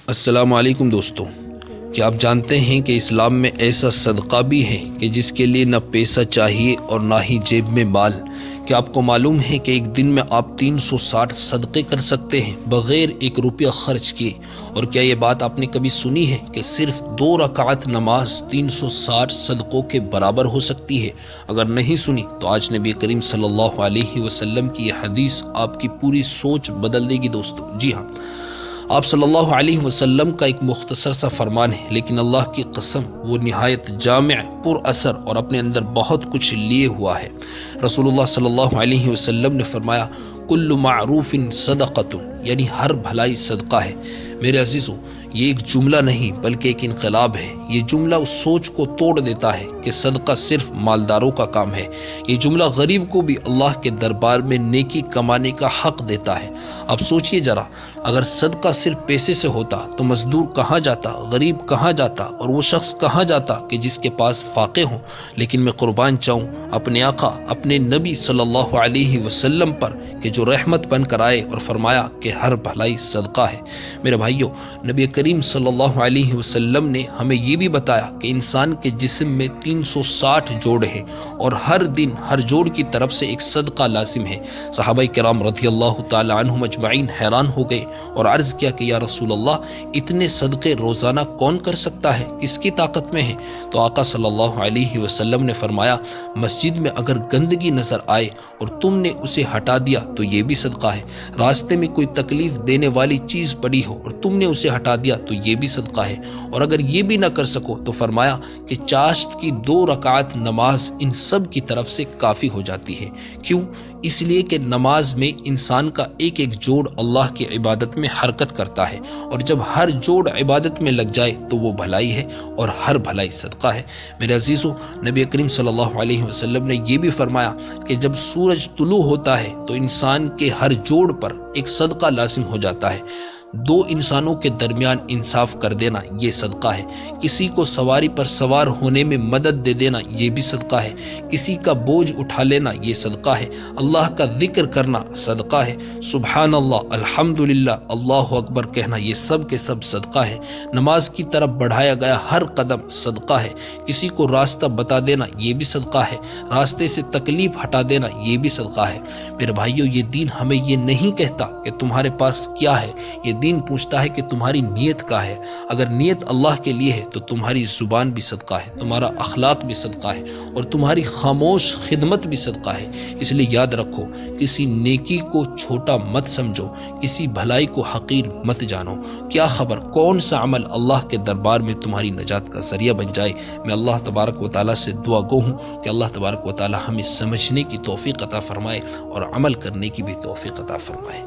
السلام علیکم دوستو، کیا آپ جانتے ہیں کہ اسلام میں ایسا صدقہ بھی ہے کہ جس کے لیے نہ پیسہ چاہیے اور نہ ہی جیب میں مال؟ کیا آپ کو معلوم ہے کہ ایک دن میں آپ 360 صدقے کر سکتے ہیں بغیر ایک روپیہ خرچ کیے؟ اور کیا یہ بات آپ نے کبھی سنی ہے کہ صرف 2 رکعت نماز 360 صدقوں کے برابر ہو سکتی ہے؟ اگر نہیں سنی تو آج نبی کریم صلی اللہ علیہ وسلم کی یہ حدیث آپ کی پوری سوچ بدل دے گی دوستو۔ جی ہاں، آپ صلی اللہ علیہ وسلم کا ایک مختصر سا فرمان ہے، لیکن اللہ کی قسم وہ نہایت جامع، پر اثر اور اپنے اندر بہت کچھ لیے ہوا ہے۔ رسول اللہ صلی اللہ علیہ وسلم نے فرمایا، کل معروف صدقۃ، یعنی ہر بھلائی صدقہ ہے۔ میرے عزیزو، یہ ایک جملہ نہیں بلکہ ایک انقلاب ہے۔ یہ جملہ اس سوچ کو توڑ دیتا ہے کہ صدقہ صرف مالداروں کا کام ہے۔ یہ جملہ غریب کو بھی اللہ کے دربار میں نیکی کمانے کا حق دیتا ہے۔ اب سوچئے ذرا، اگر صدقہ صرف پیسے سے ہوتا تو مزدور کہاں جاتا، غریب کہاں جاتا، اور وہ شخص کہاں جاتا کہ جس کے پاس فاقے ہوں؟ لیکن میں قربان چاہوں اپنے آقا، اپنے نبی صلی اللہ علیہ وسلم پر کہ جو رحمت بن کر آئے اور فرمایا کہ ہر بھلائی صدقہ ہے۔ میرے بھائیوں، نبی کریم صلی اللہ علیہ وسلم نے ہمیں یہ بھی بتایا کہ انسان کے جسم میں 360 جوڑ ہیں اور ہر دن ہر جوڑ کی طرف سے ایک صدقہ لازم ہے۔ صحابہ کرام رضی اللہ تعالی عنہم اجمعین حیران ہو گئے اور عرض کیا کہ یا رسول اللہ، اتنے صدقے روزانہ کون کر سکتا ہے؟ کس کی طاقت میں ہے؟ تو آقا صلی اللہ علیہ وسلم نے فرمایا، مسجد میں اگر گندگی نظر آئے اور تم نے اسے ہٹا دیا تو یہ بھی صدقہ ہے۔ راستے میں کوئی تکلیف دینے والی چیز پڑی ہو اور تم نے اسے ہٹا دیا تو یہ بھی صدقہ ہے۔ اور اگر یہ بھی نہ کر سکو تو فرمایا کہ چاشت کی 2 رکعت نماز ان سب کی طرف سے کافی ہو جاتی ہے۔ کیوں؟ اس لیے کہ نماز میں انسان کا ایک ایک جوڑ اللہ کی عبادت میں حرکت کرتا ہے، اور جب ہر جوڑ عبادت میں لگ جائے تو وہ بھلائی ہے، اور ہر بھلائی صدقہ ہے۔ میرے عزیزو، نبی کریم صلی اللہ علیہ وسلم نے یہ بھی فرمایا کہ جب سورج طلوع ہوتا ہے تو انسان کے ہر جوڑ پر ایک صدقہ لازم ہو جاتا ہے۔ 2 انسانوں کے درمیان انصاف کر دینا یہ صدقہ ہے۔ کسی کو سواری پر سوار ہونے میں مدد دے دینا یہ بھی صدقہ ہے۔ کسی کا بوجھ اٹھا لینا یہ صدقہ ہے۔ اللہ کا ذکر کرنا صدقہ ہے۔ سبحان اللہ، الحمدللہ، اللہ اکبر کہنا یہ سب کے سب صدقہ ہے۔ نماز کی طرف بڑھایا گیا ہر قدم صدقہ ہے۔ کسی کو راستہ بتا دینا یہ بھی صدقہ ہے۔ راستے سے تکلیف ہٹا دینا یہ بھی صدقہ ہے۔ میرے بھائیو، یہ دین ہمیں یہ نہیں کہتا کہ تمہارے پاس کیا ہے، یہ دین پوچھتا ہے کہ تمہاری نیت کا ہے۔ اگر نیت اللہ کے لیے ہے تو تمہاری زبان بھی صدقہ ہے، تمہارا اخلاق بھی صدقہ ہے، اور تمہاری خاموش خدمت بھی صدقہ ہے۔ اس لیے یاد رکھو، کسی نیکی کو چھوٹا مت سمجھو، کسی بھلائی کو حقیر مت جانو۔ کیا خبر کون سا عمل اللہ کے دربار میں تمہاری نجات کا ذریعہ بن جائے۔ میں اللہ تبارک و تعالیٰ سے دعا گو ہوں کہ اللہ تبارک و تعالیٰ ہمیں سمجھنے کی توفیق عطا فرمائے اور عمل کرنے کی بھی توفیق عطا فرمائے۔